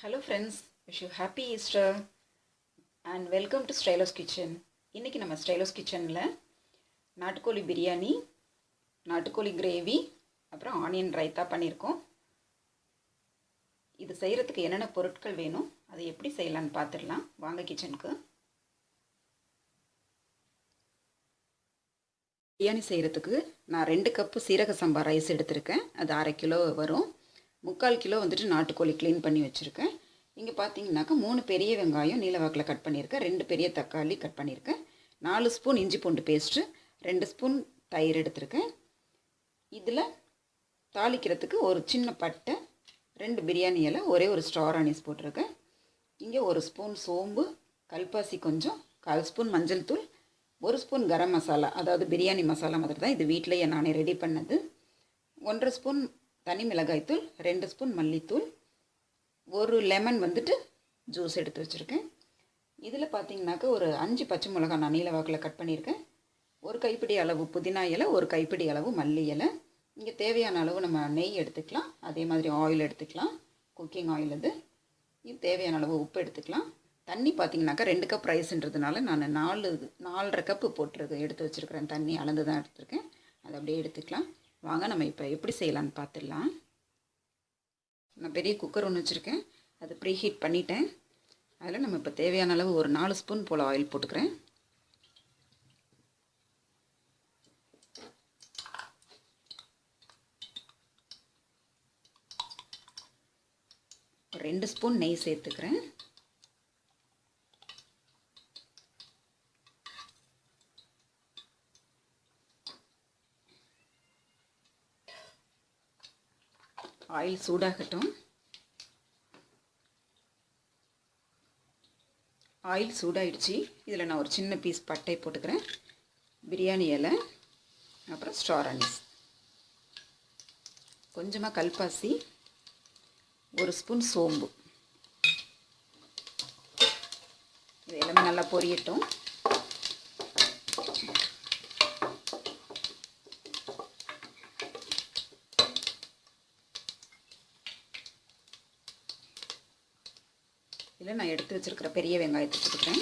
Hello friends, wish you happy Easter and welcome to Stylo's kitchen. இன்னைக்கு நம்ம Stylo's kitchenல நாட்டுக்கோழி பிரியாணி, நாட்டுக்கோழி கிரேவி, அப்புறம் ஆனியன் ரைத்தா பண்ணியிருக்கோம். இது செய்யறதுக்கு என்னென்ன பொருட்கள் வேணும், அதை எப்படி செய்யலாம்னு பார்த்துடலாம். வாங்க கிச்சனுக்கு. பிரியாணி செய்கிறதுக்கு நான் 2 கப்பு சீரக சம்பா ரைஸ் எடுத்திருக்கேன். அது 1/2 கிலோ வரும். 3/4 கிலோ வந்துட்டு நாட்டுக்கோழி க்ளீன் பண்ணி வச்சுருக்கேன். இங்கே பார்த்தீங்கன்னாக்கா 3 பெரிய வெங்காயம் நீலவாக்கில் கட் பண்ணியிருக்கேன், 2 பெரிய தக்காளி கட் பண்ணியிருக்கேன், 4 ஸ்பூன் இஞ்சி பூண்டு பேஸ்ட்டு, 2 ஸ்பூன் தயிர் எடுத்திருக்கேன். இதில் தாளிக்கிறதுக்கு ஒரு சின்ன பட்டை, 2 பிரியாணி இலை, ஒரே ஒரு ஸ்டார் அனீஸ் போட்டிருக்கேன். இங்கே 1 ஸ்பூன் சோம்பு, கல்பாசி கொஞ்சம், 1/4 ஸ்பூன் மஞ்சள் தூள், 1 ஸ்பூன் கரம் மசாலா, அதாவது பிரியாணி மசாலா மாதிரி தான், இது வீட்டிலேயே நானே ரெடி பண்ணது. 1/2 ஸ்பூன் தனி மிளகாய்த்தூள், 2 ஸ்பூன் மல்லித்தூள், 1 லெமன் வந்துட்டு ஜூஸ் எடுத்து வச்சுருக்கேன். இதில் பார்த்தீங்கன்னாக்கா ஒரு 5 பச்சை மிளகா நான் நீலவாக்கில் கட் பண்ணியிருக்கேன். 1 கைப்பிடி அளவு புதினா இலை, 1 கைப்பிடி அளவு மல்லி இலை. இங்கே தேவையான அளவு நம்ம நெய் எடுத்துக்கலாம், அதே மாதிரி ஆயில் எடுத்துக்கலாம், குக்கிங் ஆயில். இது தேவையான அளவு உப்பு எடுத்துக்கலாம். தண்ணி பார்த்தீங்கன்னாக்கா 2 கப் ரைஸ்ன்றதுனால நான் 4.5 கப்பு போட்டுருக்கு எடுத்து வச்சுருக்கிறேன். தண்ணி அளந்து தான் எடுத்துருக்கேன். அதை அப்படியே எடுத்துக்கலாம். வாங்க நம்ம இப்போ எப்படி செய்யலான்னு பார்த்துடலாம். நான் பெரிய குக்கர் ஒன்று வச்சுருக்கேன், அதை ப்ரீ ஹீட் பண்ணிட்டேன். அதில் நம்ம இப்போ தேவையான அளவு ஒரு 4 ஸ்பூன் போல் ஆயில் போட்டுக்கிறேன். ஒரு 2 ஸ்பூன் நெய் சேர்த்துக்கிறேன். ஆயில் சூடாகட்டும். ஆயில் சூடாயிடுச்சு. இதில் நான் ஒரு சின்ன பீஸ் பட்டை போட்டுக்கிறேன், பிரியாணி இலை, அப்புறம் ஸ்டார் அனீஸ், கொஞ்சமாக கல்பாசி, 1 ஸ்பூன் சோம்பு. இது எல்லாமே நல்லா பொரியட்டும். இதில் நான் எடுத்து வச்சுருக்கிற பெரிய வெங்காயத்தை போட்டுக்கிறேன்.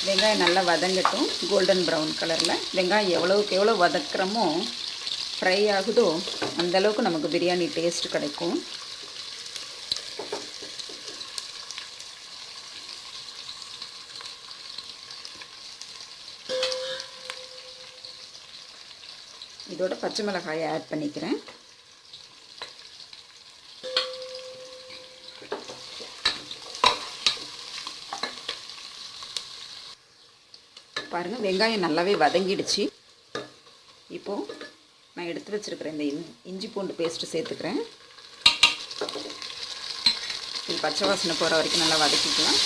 வெங்காயம் நல்லா வதங்கட்டும், கோல்டன் ப்ரௌன் கலரில். வெங்காயம் எவ்வளோக்கு எவ்வளோ வதக்குறோமோ, ஃப்ரை ஆகுதோ, அந்தளவுக்கு நமக்கு பிரியாணி டேஸ்ட் கிடைக்கும். இதோட பச்சை மிளகாயை ஆட் பண்ணிக்கிறேன். பாருங்கள், வெங்காயம் நல்லாவே வதங்கிடுச்சு. இப்போது நான் எடுத்து வச்சுருக்கிறேன் இந்த இஞ்சி பூண்டு பேஸ்ட்டு சேர்த்துக்கிறேன். இது பச்சை வாசனை போகிற வரைக்கும் நல்லா வதக்கிக்கலாம்.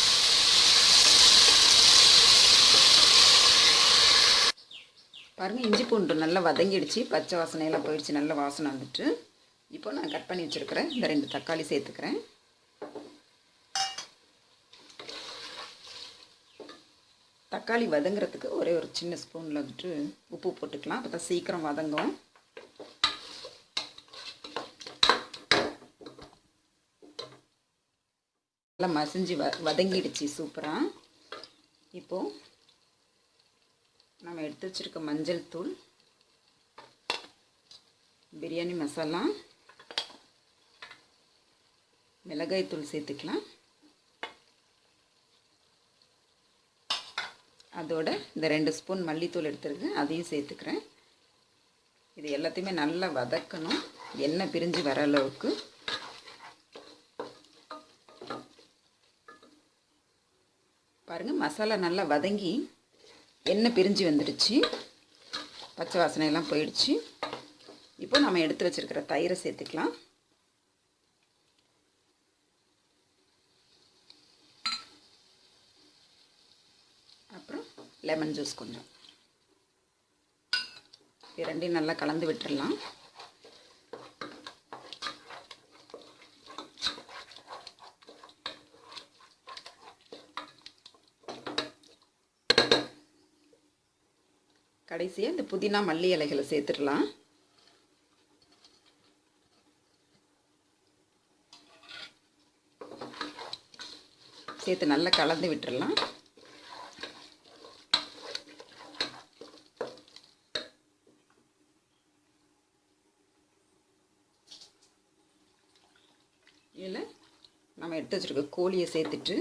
பாருங்கள், இஞ்சி பூண்டு நல்லா வதங்கிடுச்சு, பச்சை வாசனையெல்லாம் போயிடுச்சு, நல்ல வாசனை வந்துட்டு. இப்போ நான் கட் பண்ணி வச்சுருக்கிறேன் இந்த 2 தக்காளி சேர்த்துக்கிறேன். தக்காளி வதங்கிறதுக்கு ஒரே ஒரு சின்ன ஸ்பூனில் வந்துட்டு உப்பு போட்டுக்கலாம், அப்போ தான் சீக்கிரம் வதங்கும். நல்லா மசிஞ்சு வதங்கிடுச்சு சூப்பராக. இப்போது நம்ம எடுத்து வச்சுருக்க மஞ்சள் தூள், பிரியாணி மசாலா, மிளகாய் தூள் சேர்த்துக்கலாம். அதோட இந்த 2 ஸ்பூன் மல்லித்தூள் எடுத்துருக்கேன், அதையும் சேர்த்துக்கிறேன். இது எல்லாத்தையுமே நல்லா வதக்கணும், எண்ணெய் பிரிஞ்சு வர அளவுக்கு. பாருங்கள், மசாலா நல்லா வதங்கி எண்ணெய் பிரிஞ்சு வந்துடுச்சு, பச்சை வாசனையெல்லாம் போயிடுச்சு. இப்போ நம்ம எடுத்து வச்சுருக்கிற தயிரை சேர்த்துக்கலாம். அப்புறம் லெமன் ஜூஸ் கொஞ்சம். இது ரெண்டையும் நல்லா கலந்து விட்டுடலாம். கடைசியாக இந்த புதினா மல்லி இலைகளை சேர்த்துடலாம். சேர்த்து நல்லா கலந்து விட்டுடலாம். இதில் நம்ம எடுத்து வச்சுருக்க கோழியை சேர்த்துட்டு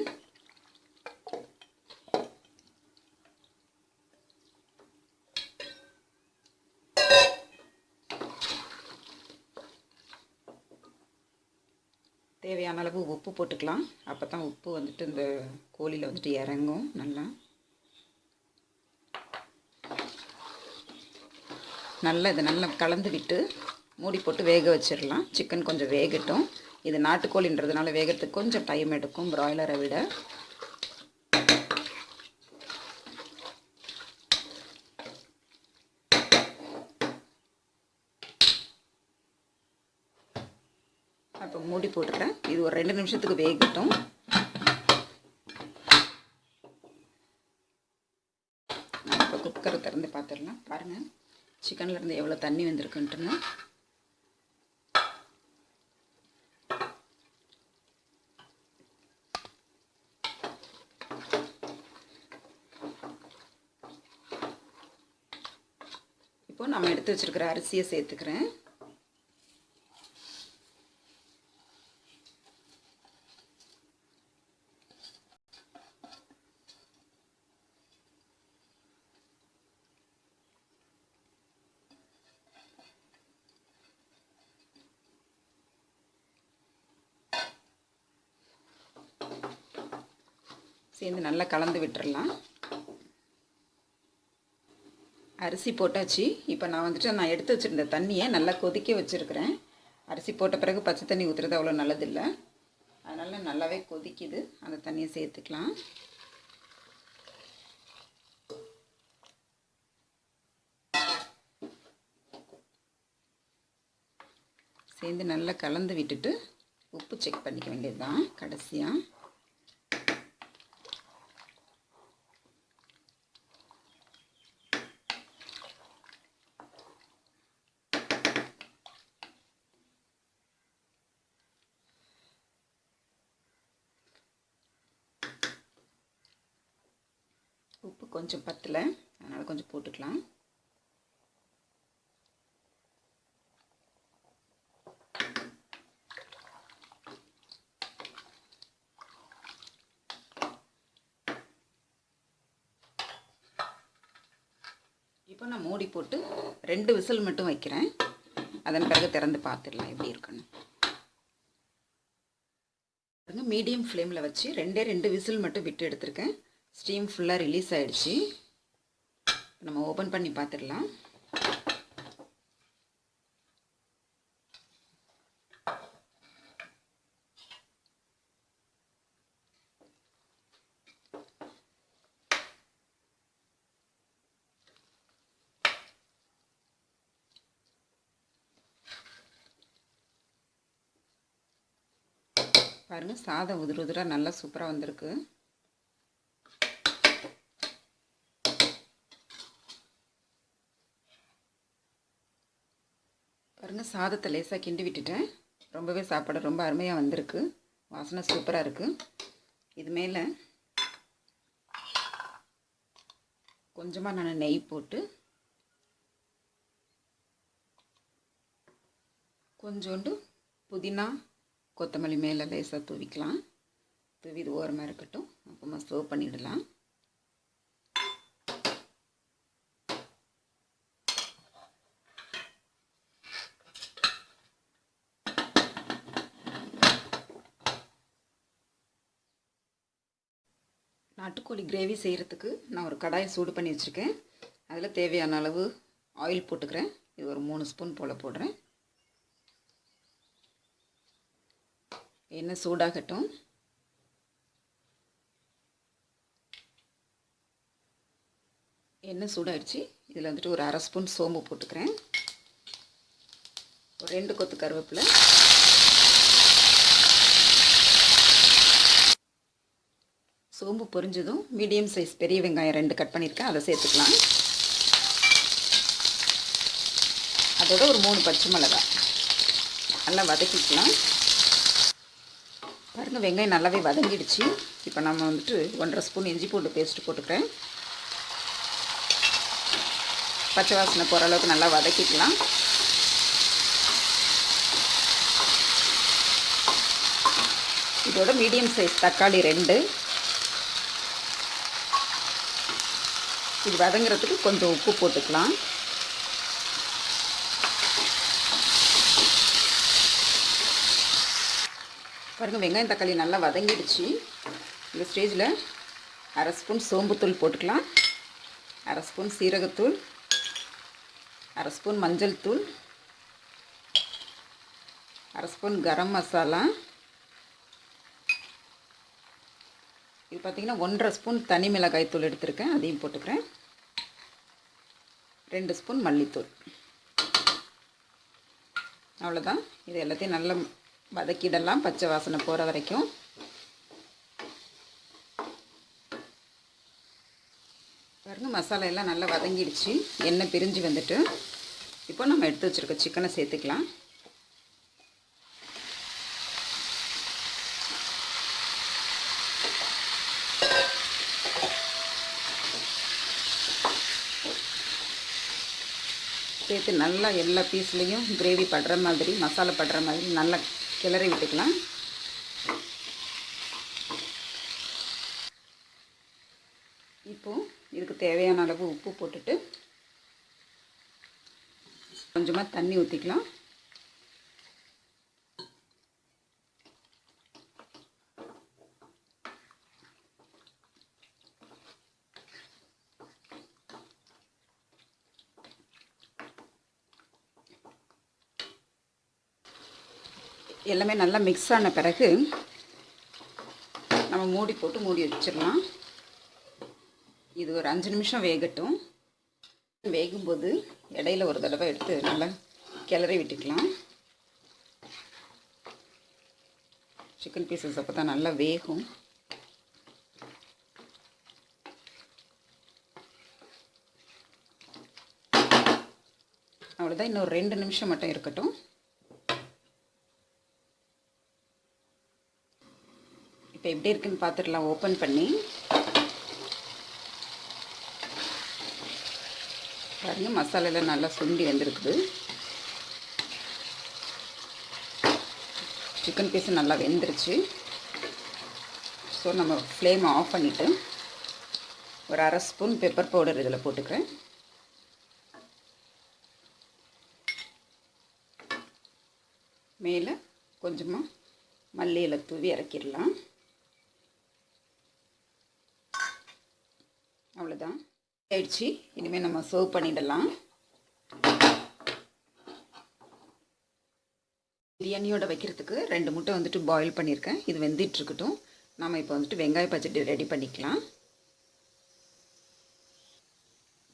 தேவையான அளவு உப்பு போட்டுக்கலாம். அப்போ தான் உப்பு வந்துட்டு இந்த கோழியில் வந்துட்டு இறங்கும் நல்லா. இதை நல்லா கலந்து விட்டு மூடி போட்டு வேக வச்சிடலாம். சிக்கன் கொஞ்சம் வேகட்டும். இது நாட்டுக்கோழின்றதுனால வேகிறதுக்கு கொஞ்சம் டைம் எடுக்கும் பிராய்லரை விட. அப்போ மூடி போட்டுறேன். இது ஒரு 2 நிமிஷத்துக்கு வேகட்டும். இப்போ குக்கரை திறந்து பார்த்துடலாம். பாருங்கள் சிக்கன்லேருந்து எவ்வளோ தண்ணி வந்திருக்குன்ட்டுன்னு. இப்போ நம்ம எடுத்து வச்சுருக்கிற அரிசியை சேர்த்துக்கிறேன். சேர்ந்து நல்லா கலந்து விட்டுறலாம். அரிசி போட்டாச்சு. இப்போ நான் எடுத்து வச்சுருந்த தண்ணியை நல்லா கொதிக்க வச்சுருக்கிறேன். அரிசி போட்ட பிறகு பச்சை தண்ணி ஊற்றுறது அவ்வளோ நல்லதில்லை. அதனால் நல்லாவே கொதிக்குது. அந்த தண்ணியை சேர்த்துக்கலாம். சேர்ந்து நல்லா கலந்து விட்டுட்டு உப்பு செக் பண்ணிக்க வேண்டியது தான் கடைசியாக. உப்பு கொஞ்சம் பத்தலை, அதனால் கொஞ்சம் போட்டுக்கலாம். இப்போ நான் மூடி போட்டு 2 விசில் மட்டும் வைக்கிறேன். அதன் பிறகு திறந்து பார்த்துடலாம் எப்படி இருக்குன்னு. மீடியம் ஃப்ளேமில் வச்சு 2 விசில் மட்டும் விட்டு எடுத்திருக்கேன். ஸ்டீம் ஃபுல்லாக ரிலீஸ் ஆகிடுச்சு. நம்ம ஓப்பன் பண்ணி பார்த்துடலாம். பாருங்கள் சாதம் உதிர உதிராக நல்லா சூப்பராக வந்திருக்கு. பாருங்கள் சாதத்தை லேசாக கிண்டி விட்டுட்டேன். ரொம்பவே சாப்பாடு ரொம்ப அருமையாக வந்திருக்கு. வாசனை சூப்பராக இருக்குது. இது மேலே கொஞ்சமாக நான் நெய் போட்டு கொஞ்சோண்டு புதினா கொத்தமல்லி மேலே லேசாக தூவிக்கலாம். தூவி இது ஓரமாக இருக்கட்டும். அப்புறமா சர்வ் பண்ணிடலாம். நாட்டுக்கோழி கிரேவி செய்கிறதுக்கு நான் ஒரு கடாயை சூடு பண்ணி வச்சுருக்கேன். அதில் தேவையான அளவு ஆயில் போட்டுக்கிறேன். இது ஒரு 3 ஸ்பூன் போல் போடுறேன். எண்ணெய் சூடாகட்டும். எண்ணெய் சூடாகிடுச்சு. இதில் வந்துட்டு ஒரு 1/2 ஸ்பூன் சோம்பு போட்டுக்கிறேன். ஒரு 2 கொத்து கருவேப்பிலை, சோம்பு பொரிஞ்சதும் மீடியம் சைஸ் பெரிய வெங்காயம் 2 கட் பண்ணியிருக்கேன். அதை சேர்த்துக்கலாம். அதோட ஒரு 3 பச்சை மிளகாய் நல்லா வதக்கிக்கலாம். பாருங்கள், வெங்காயம் நல்லாவே வதங்கிடுச்சு. இப்போ நம்ம வந்துட்டு 1.5 ஸ்பூன் இஞ்சி பூண்டு பேஸ்ட்டு போட்டுக்கிறேன். பச்சை வாசனை போகிற அளவுக்கு நல்லா வதக்கிக்கலாம். இதோட மீடியம் சைஸ் தக்காளி 2. இது வதங்குறதுக்கு கொஞ்சம் உப்பு போட்டுக்கலாம். பாருங்கள், வெங்காயம் தக்காளி நல்லா வதங்கிடுச்சு. இந்த ஸ்டேஜில் 1/2 ஸ்பூன் சோம்புத்தூள் போட்டுக்கலாம், 1/2 ஸ்பூன் சீரகத்தூள், 1/2 ஸ்பூன் மஞ்சள் தூள், 1/2 ஸ்பூன் கரம் மசாலா. இது பார்த்திங்கன்னா 1.5 ஸ்பூன் தனி மிளகாய் தூள் எடுத்துருக்கேன், அதையும் போட்டுக்கிறேன். 2 ஸ்பூன் மல்லித்தூள். அவ்வளோதான். இது எல்லாத்தையும் நல்லா வதக்கிடலாம் பச்சை வாசனை போகிற வரைக்கும். பாருங்க, மசாலா எல்லாம் நல்லா வதங்கிடுச்சு, எண்ணெய் பிரிஞ்சு வந்துட்டு. இப்போ நம்ம எடுத்து வச்சுருக்க சிக்கனை சேர்த்துக்கலாம். சேர்த்து நல்லா எல்லா பீஸ்லேயும் கிரேவி படுற மாதிரி, மசாலா படுற மாதிரி நல்லா கிளறி விட்டுக்கலாம். இப்போது இதுக்கு தேவையான அளவு உப்பு போட்டுட்டு கொஞ்சமாக தண்ணி ஊற்றிக்கலாம். எல்லாமே நல்லா மிக்ஸ் ஆன பிறகு நம்ம மூடி போட்டு மூடி வச்சிடலாம். இது ஒரு 5 நிமிஷம் வேகட்டும். வேகும்போது இடையில ஒரு தடவை எடுத்து நல்லா கிளறி விட்டுக்கலாம். சிக்கன் பீசஸ் அப்போ தான் நல்லா வேகும். அவ்வளோதான், இன்னொரு 2 நிமிஷம் மட்டும் இருக்கட்டும். இப்போ எப்படி இருக்குன்னு பார்த்துடலாம் ஓப்பன் பண்ணி. பாருங்கள், மசாலாலாம் நல்லா சுண்டி வந்துருக்குது. சிக்கன் பீஸு நல்லா வெந்துருச்சு. ஸோ நம்ம ஃப்ளேமை ஆஃப் பண்ணிவிட்டு ஒரு 1/2 ஸ்பூன் பெப்பர் பவுடர் இதில் போட்டுக்கிறேன். மேலே கொஞ்சமாக மல்லி இலை தூவி இறக்கிடலாம். அவ்வளோதான், ஆயிடுச்சு. இனிமேல் நம்ம சர்வ் பண்ணிடலாம். பிரியாணியோட வைக்கிறதுக்கு 2 முட்டை வந்துட்டு பாயில் பண்ணியிருக்கேன். இது வெந்துட்டுருக்கட்டும். நம்ம இப்போ வந்துட்டு வெங்காய பச்சடி ரெடி பண்ணிக்கலாம்.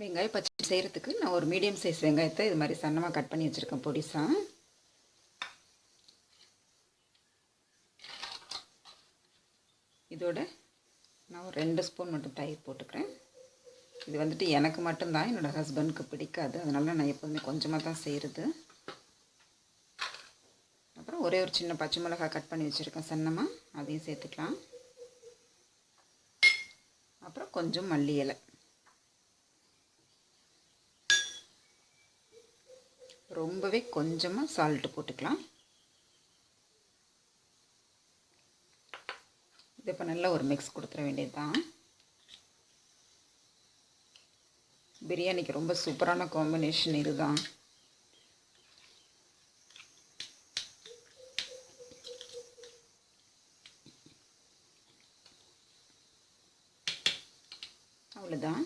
வெங்காய பச்சடி செய்கிறதுக்கு நான் ஒரு மீடியம் சைஸ் வெங்காயத்தை இது மாதிரி சன்னமாக கட் பண்ணி வச்சுருக்கேன் பொடிசாக. இதோட நான் ஒரு 2 ஸ்பூன் மட்டும் தயிர் போட்டுக்கிறேன். இது வந்துட்டு எனக்கு மட்டும்தான், என்னோடய ஹஸ்பண்டுக்கு பிடிக்காது. அதனால நான் எப்போதுமே கொஞ்சமாக தான் செய்கிறது. அப்புறம் ஒரே ஒரு சின்ன பச்சை மிளகாய் கட் பண்ணி வச்சுருக்கேன் சன்னமாக, அதையும் சேர்த்துக்கலாம். அப்புறம் கொஞ்சம் மல்லி இலை, ரொம்பவே கொஞ்சமாக சால்ட்டு போட்டுக்கலாம். இது இப்போ நல்லா ஒரு மிக்ஸ் கொடுத்துட வேண்டியது தான். பிரியாணிக்கு ரொம்ப சூப்பரான காம்பினேஷன் இதுதான். அவ்வளோதான்,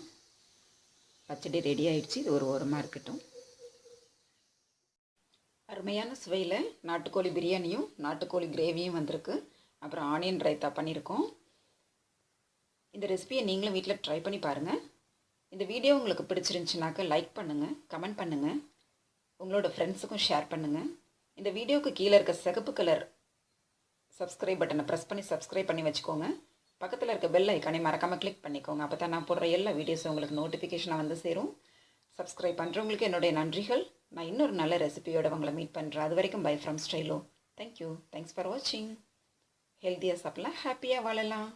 பச்சடி ரெடி ஆயிடுச்சு. இது ஒரு ஓரமாக இருக்கட்டும். அருமையான சுவையில் நாட்டுக்கோழி பிரியாணியும் நாட்டுக்கோழி கிரேவியும் வந்திருக்கு. அப்புறம் ஆனியன் ரைத்தா பண்ணியிருக்கோம். இந்த ரெசிபியை நீங்களும் வீட்டில் ட்ரை பண்ணி பாருங்கள். இந்த வீடியோ உங்களுக்கு பிடிச்சிருந்துச்சுனாக்கா லைக் பண்ணுங்கள், கமெண்ட் பண்ணுங்கள், உங்களோட ஃப்ரெண்ட்ஸுக்கும் ஷேர் பண்ணுங்கள். இந்த வீடியோவுக்கு கீழே இருக்க சிகப்பு கலர் சப்ஸ்கிரைப் பட்டனை ப்ரெஸ் பண்ணி சப்ஸ்கிரைப் பண்ணி வச்சுக்கோங்க. பக்கத்தில் இருக்க பெல் ஐக்கானை மறக்காமல் கிளிக் பண்ணிக்கோங்க. அப்போ தான் நான் போடுற எல்லா வீடியோஸும் உங்களுக்கு நோட்டிஃபிகேஷனாக வந்து சேரும். சப்ஸ்கிரைப் பண்ணுறவங்களுக்கு என்னுடைய நன்றிகள். நான் இன்னொரு நல்ல ரெசிபியோட உங்களை மீட் பண்ணுறேன். அது வரைக்கும் bye from Stylo. Thank you. Thanks for வாட்சிங். ஹெல்த்தியாக சாப்பிட்லாம், ஹாப்பியாக வாழலாம்.